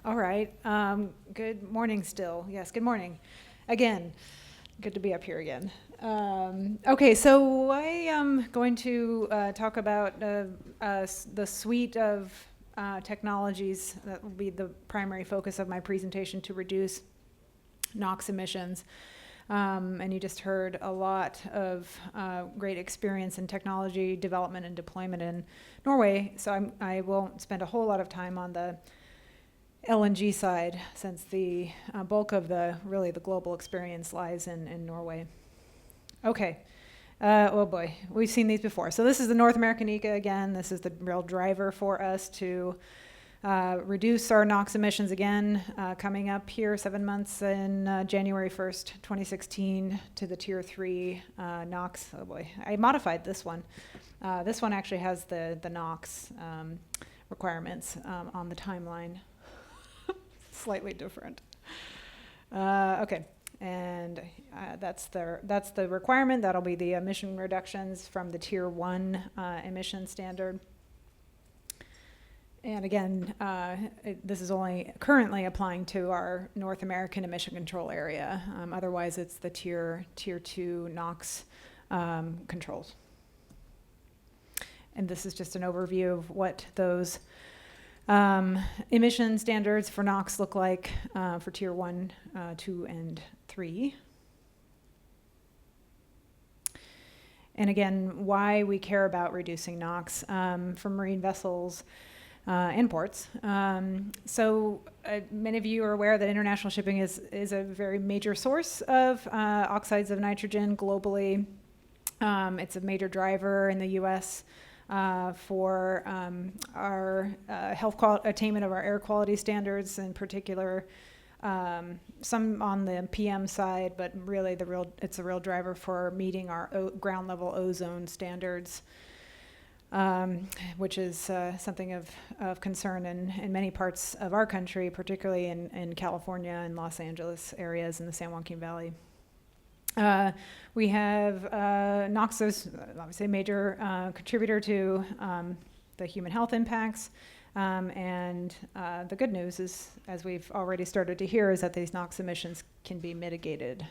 All right. Good morning still. Yes, good morning. Again, good to be up here again. Okay, so I am going to talk about the suite of technologies that will be the primary focus of my presentation to reduce NOx emissions. And you just heard a lot of great experience in technology development and deployment in Norway, so I won't spend a whole lot of time on the LNG side, since the bulk of the global experience lies in Norway. Okay. Oh boy, we've seen these before. So this is the North American ECA again. This is the real driver for us to reduce our NOx emissions again, coming up here 7 months in January 1st, 2016 to the Tier 3 NOx. Oh boy, I modified this one. This one actually has the NOx requirements on the timeline. Slightly different. Okay, and that's the requirement. That'll be the emission reductions from the Tier 1 emission standard. And again, this is only currently applying to our North American emission control area. Otherwise, it's the Tier 2 NOx controls. And this is just an overview of what those emission standards for NOx look like for Tier 1, 2, and 3. And again, why we care about reducing NOx from marine vessels and ports. So many of you are aware that international shipping is a very major source of oxides of nitrogen globally. It's a major driver in the U.S. For our attainment of our air quality standards, in particular, some on the PM side, but really it's a real driver for meeting our ground level ozone standards, which is something of concern in many parts of our country, particularly in California and Los Angeles areas in the San Joaquin Valley. We have NOx is obviously a major contributor to the human health impacts, and the good news is, as we've already started to hear, is that these NOx emissions can be mitigated.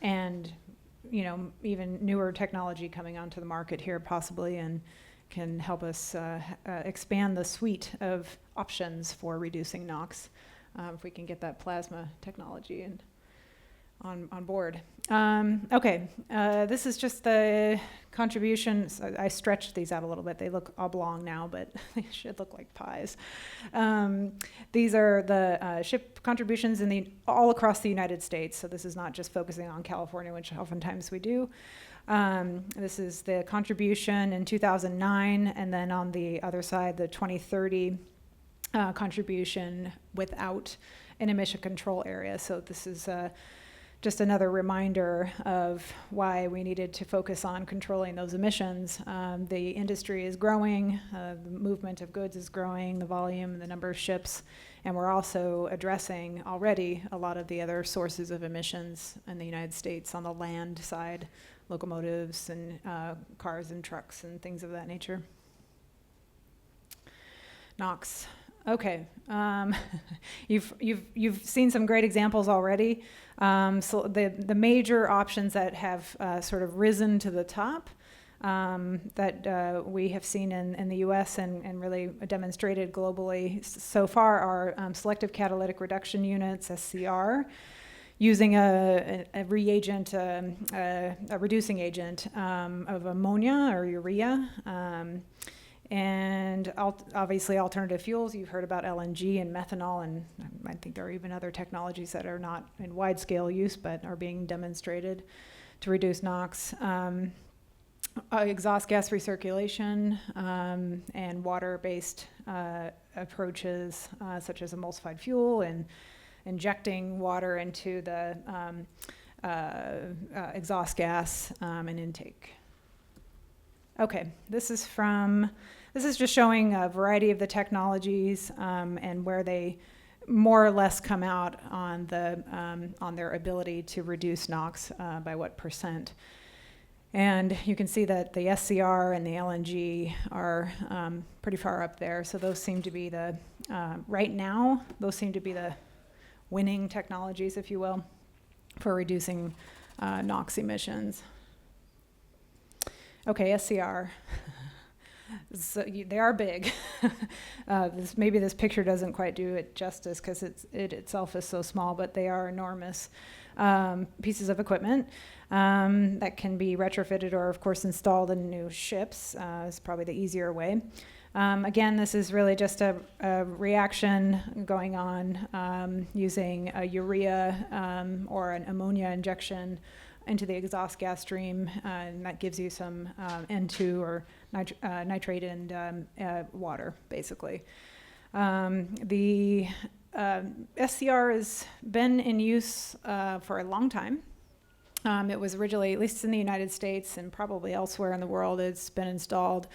And even newer technology coming onto the market here possibly and can help us expand the suite of options for reducing NOx if we can get that plasma technology and on board. Okay, this is just the contributions. I stretched these out a little bit. They look oblong now, but they should look like pies. These are the ship contributions all across the United States. So this is not just focusing on California, which oftentimes we do. This is the contribution in 2009, and then on the other side, the 2030 contribution without an emission control area. So this is just another reminder of why we needed to focus on controlling those emissions. The industry is growing, the movement of goods is growing, the volume, the number of ships, and we're also addressing already a lot of the other sources of emissions in the United States on the land side, locomotives and cars and trucks and things of that nature. NOx. Okay, you've seen some great examples already. So the major options that have sort of risen to the top that we have seen in the U.S. and really demonstrated globally so far are selective catalytic reduction units, SCR, using a reagent, a reducing agent of ammonia or urea. And obviously alternative fuels. You've heard about LNG and methanol, and I think there are even other technologies that are not in wide scale use but are being demonstrated to reduce NOx. Exhaust gas recirculation and water-based approaches such as emulsified fuel and injecting water into the exhaust gas and intake. Okay, this is just showing a variety of the technologies and where they more or less come out on their ability to reduce NOx by what percent. And you can see that the SCR and the LNG are pretty far up there. So those seem to be the, right now, those seem to be the winning technologies, if you will, for reducing NOx emissions. Okay, SCR. So they are big. Maybe this picture doesn't quite do it justice because it itself is so small, but they are enormous pieces of equipment that can be retrofitted or, of course, installed in new ships. Is probably the easier way. Again, this is really just a reaction going on using a urea or an ammonia injection into the exhaust gas stream, and that gives you some N2 or nitrate and water, basically. The SCR has been in use for a long time. It was originally, at least in the United States and probably elsewhere in the world, it's been installed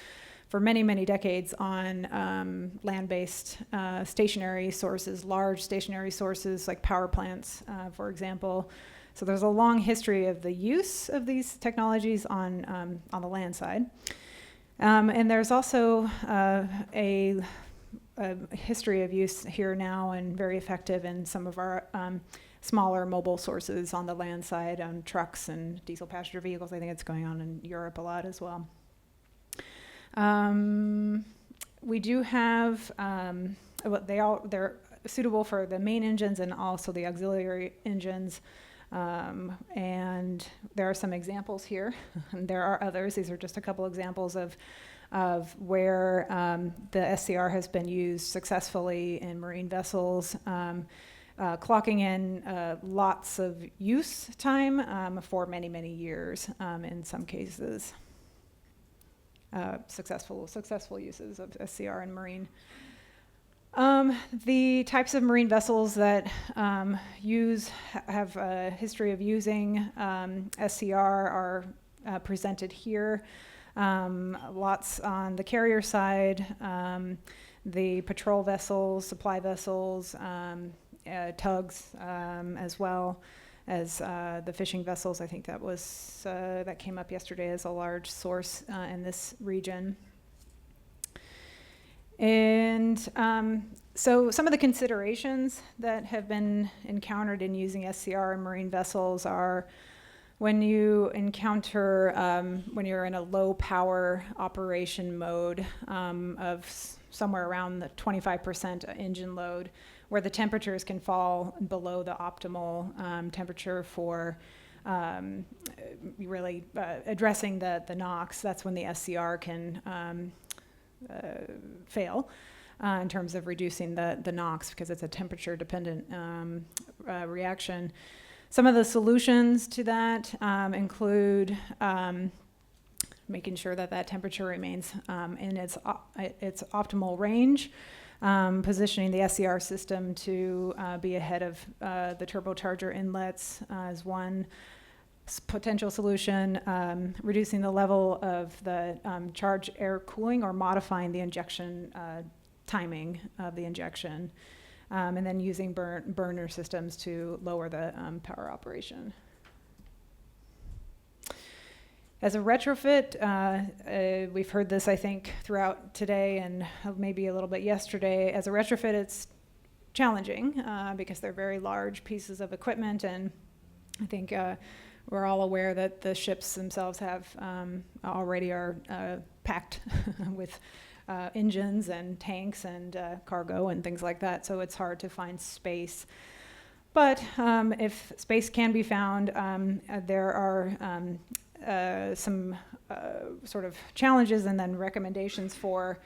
for many, many decades on land-based stationary sources, large stationary sources like power plants, for example. So there's a long history of the use of these technologies on the land side. And there's also a history of use here now and very effective in some of our smaller mobile sources on the land side, trucks and diesel passenger vehicles. I think it's going on in Europe a lot as well. We do have, they're suitable for the main engines and also the auxiliary engines. And there are some examples here. There are others. These are just a couple examples of where the SCR has been used successfully in marine vessels, clocking in lots of use time for many, many years in some cases. Successful uses of SCR in marine. The types of marine vessels that have a history of using SCR are presented here. Lots on the carrier side, the patrol vessels, supply vessels, tugs, as well as the fishing vessels. I think that was that came up yesterday as a large source in this region. And so some of the considerations that have been encountered in using SCR in marine vessels are when you encounter, when you're in a low power operation mode of somewhere around the 25% engine load, where the temperatures can fall below the optimal temperature for really addressing the NOx. That's when the SCR can fail in terms of reducing the NOx because it's a temperature dependent reaction. Some of the solutions to that include making sure that temperature remains in its optimal range, positioning the SCR system to be ahead of the turbocharger inlets as one potential solution, reducing the level of the charge air cooling or modifying the injection timing of the injection, and then using burner systems to lower the power operation. As a retrofit, we've heard this, I think, throughout today and maybe a little bit yesterday. As a retrofit, it's challenging because they're very large pieces of equipment, and I think we're all aware that the ships themselves have already are packed with engines and tanks and cargo and things like that, so it's hard to find space. But if space can be found, there are some sort of challenges and then recommendations for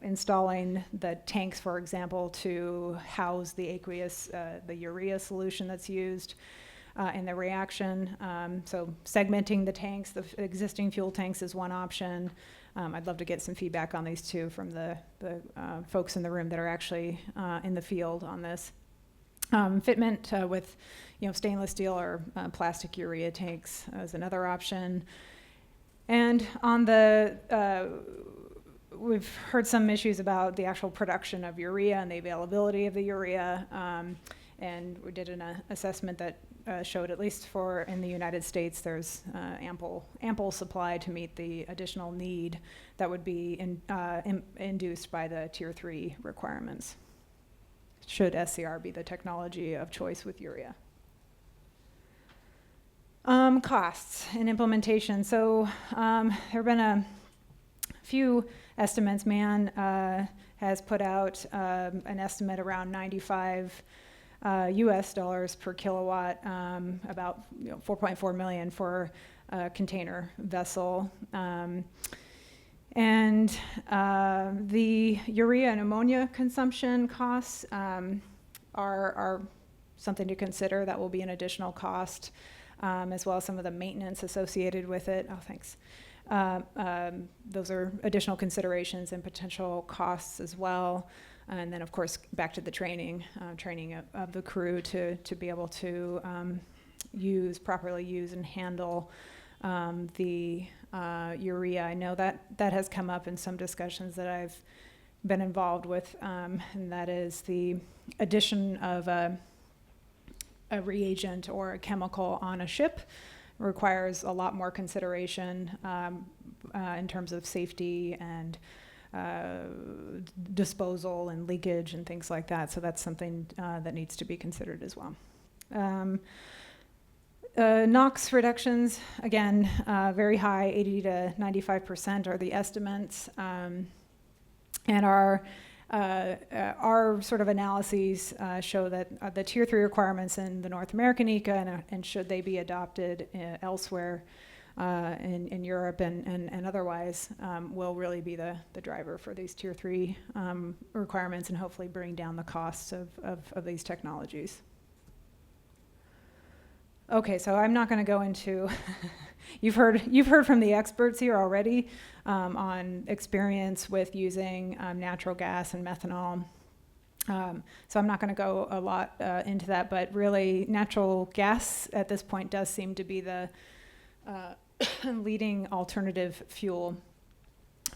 installing the tanks, for example, to house the aqueous, the urea solution that's used in the reaction. So segmenting the tanks, the existing fuel tanks is one option. I'd love to get some feedback on these too from the folks in the room that are actually in the field on this. Fitment with stainless steel or plastic urea tanks is another option. And on the, we've heard some issues about the actual production of urea and the availability of the urea. And we did an assessment that showed, at least for in the United States, there's ample supply to meet the additional need that would be induced by the Tier 3 requirements, should SCR be the technology of choice with urea. Costs and implementation. So there have been a few estimates. MAN has put out an estimate around 95 US dollars per kilowatt, about 4.4 million for a container vessel. And the urea and ammonia consumption costs are something to consider. That will be an additional cost, as well as some of the maintenance associated with it. Oh, thanks. Those are additional considerations and potential costs as well. And then, of course, back to the training of the crew to be able to properly use and handle the urea. I know that has come up in some discussions that I've been involved with, and that is the addition of a reagent or a chemical on a ship requires a lot more consideration in terms of safety and disposal and leakage and things like that. So that's something that needs to be considered as well. NOx reductions, again, very high, 80 to 95% are the estimates. And our sort of analyses show that the Tier 3 requirements in the North American ECA and should they be adopted elsewhere in Europe and otherwise, will really be the driver for these Tier 3 requirements and hopefully bring down the costs of these technologies. Okay, so I'm not going to go into, you've heard from the experts here already on experience with using natural gas and methanol. So I'm not going to go a lot into that, but really natural gas at this point does seem to be the leading alternative fuel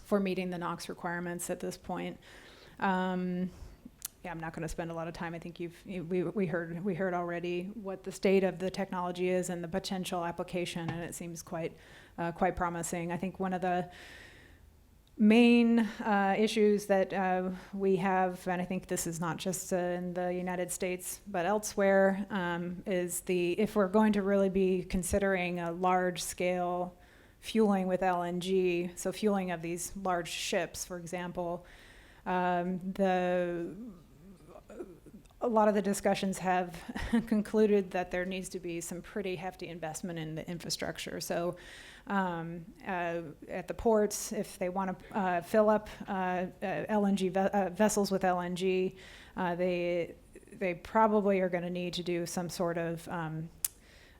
for meeting the NOx requirements at this point. Yeah, I'm not going to spend a lot of time. I think we heard already what the state of the technology is and the potential application, and it seems quite promising. I think one of the main issues that we have, and I think this is not just in the United States but elsewhere, is if we're going to really be considering a large-scale fueling with LNG, so fueling of these large ships, for example, a lot of the discussions have concluded that there needs to be some pretty hefty investment in the infrastructure. So at the ports, if they want to fill up LNG vessels with LNG, they probably are going to need to do some sort of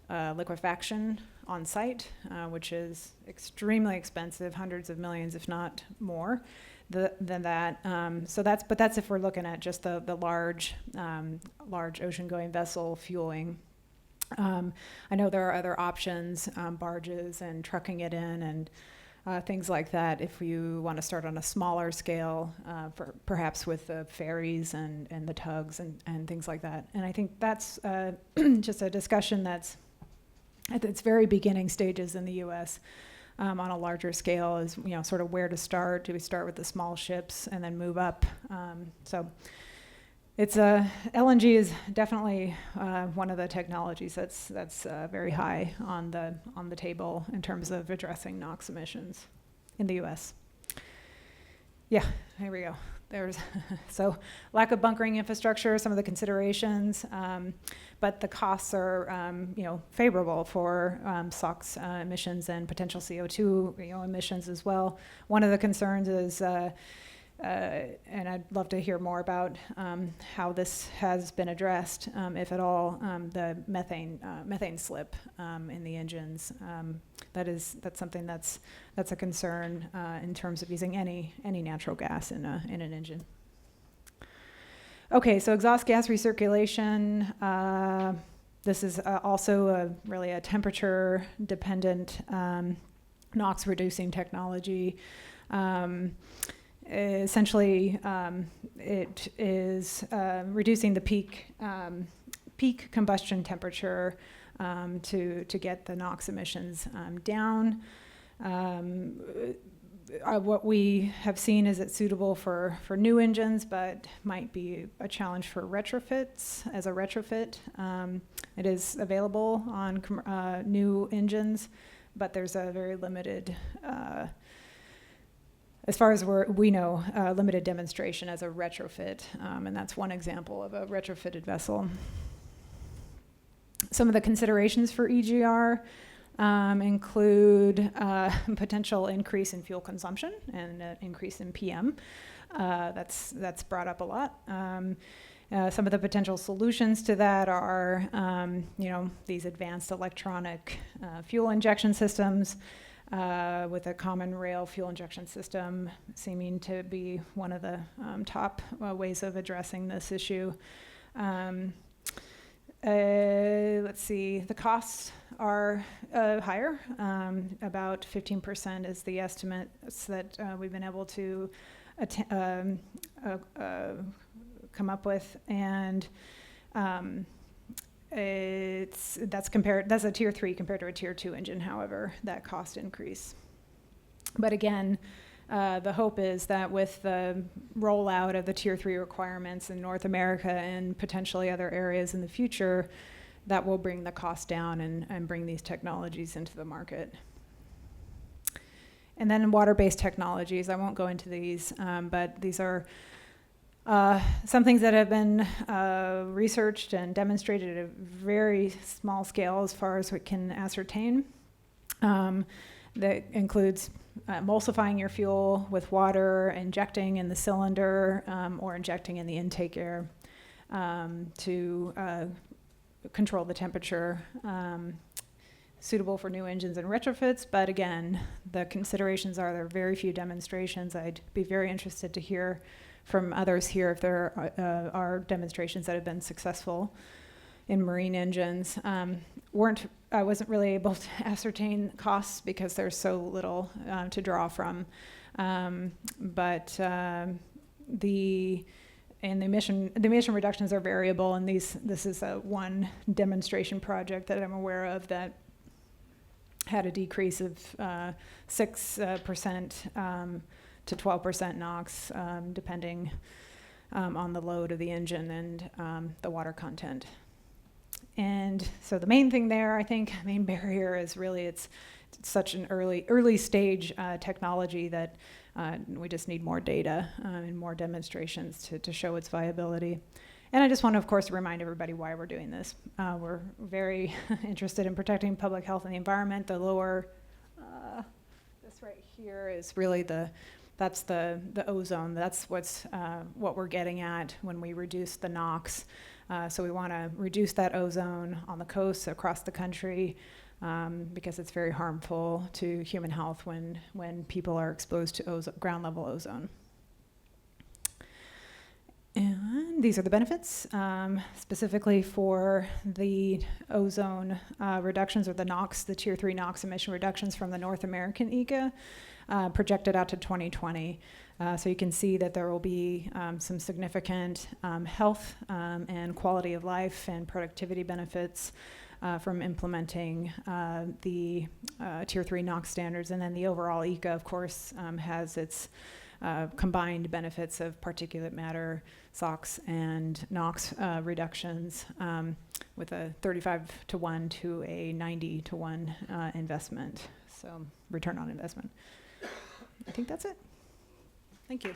liquefaction on site, which is extremely expensive, hundreds of millions, if not more. Than that. So that's if we're looking at just the large ocean-going vessel fueling. I know there are other options, barges and trucking it in and things like that. If you want to start on a smaller scale, perhaps with the ferries and the tugs and things like that. And I think that's just a discussion that's at its very beginning stages in the U.S. On a larger scale is, sort of where to start. Do we start with the small ships and then move up? So it's LNG is definitely one of the technologies that's very high on the table in terms of addressing NOx emissions in the U.S. Yeah, here we go. There's so lack of bunkering infrastructure, some of the considerations, but the costs are favorable for SOx emissions and potential CO2 emissions as well. One of the concerns is, and I'd love to hear more about how this has been addressed, if at all, the methane slip in the engines. That's something that's a concern in terms of using any natural gas in an engine. Okay, so exhaust gas recirculation. This is also really a temperature-dependent NOx reducing technology. Essentially, it is reducing the peak peak combustion temperature to get the NOx emissions down. What we have seen is it's suitable for new engines, but might be a challenge for retrofits. As a retrofit, it is available on new engines, but there's a very limited, as far as we know, limited demonstration as a retrofit, and that's one example of a retrofitted vessel. Some of the considerations for EGR include potential increase in fuel consumption and increase in PM. That's brought up a lot. Some of the potential solutions to that are, these advanced electronic fuel injection systems, with a common rail fuel injection system seeming to be one of the top ways of addressing this issue. Let's see, the costs are higher. About 15% is the estimates that we've been able to come up with, and that's a tier 3 compared to a tier 2 engine, however, that cost increase. But again, the hope is that with the rollout of the tier 3 requirements in North America and potentially other areas in the future, that will bring the cost down and bring these technologies into the market. And then water-based technologies, I won't go into these, but these are some things that have been researched and demonstrated at a very small scale as far as we can ascertain. That includes emulsifying your fuel with water, injecting in the cylinder, or injecting in the intake air to control the temperature. Suitable for new engines and retrofits, but again, the considerations are there are very few demonstrations. I'd be very interested to hear from others here if there are demonstrations that have been successful in marine engines. I wasn't really able to ascertain costs because there's so little to draw from. But the emission reductions are variable, and this is one demonstration project that I'm aware of that had a decrease of 6% to 12% NOx, depending on the load of the engine and the water content. And so the main thing there, I think, main barrier is really it's such an early stage technology that we just need more data and more demonstrations to show its viability. And I just want to, of course, remind everybody why we're doing this. We're very interested in protecting public health and the environment. The lower, this right here is really that's the ozone. That's what we're getting at when we reduce the NOx. So we want to reduce that ozone on the coasts across the country because it's very harmful to human health when people are exposed to ground level ozone. And these are the benefits, specifically for the ozone reductions, or the NOx, the tier 3 NOx emission reductions from the North American ECA, projected out to 2020. So you can see that there will be some significant health and quality of life and productivity benefits from implementing the tier 3 NOx standards. And then the overall ECA, of course, has its combined benefits of particulate matter, SOx, and NOx reductions, with a 35-to-1 to a 90-to-1 investment. So return on investment. I think that's it. Thank you.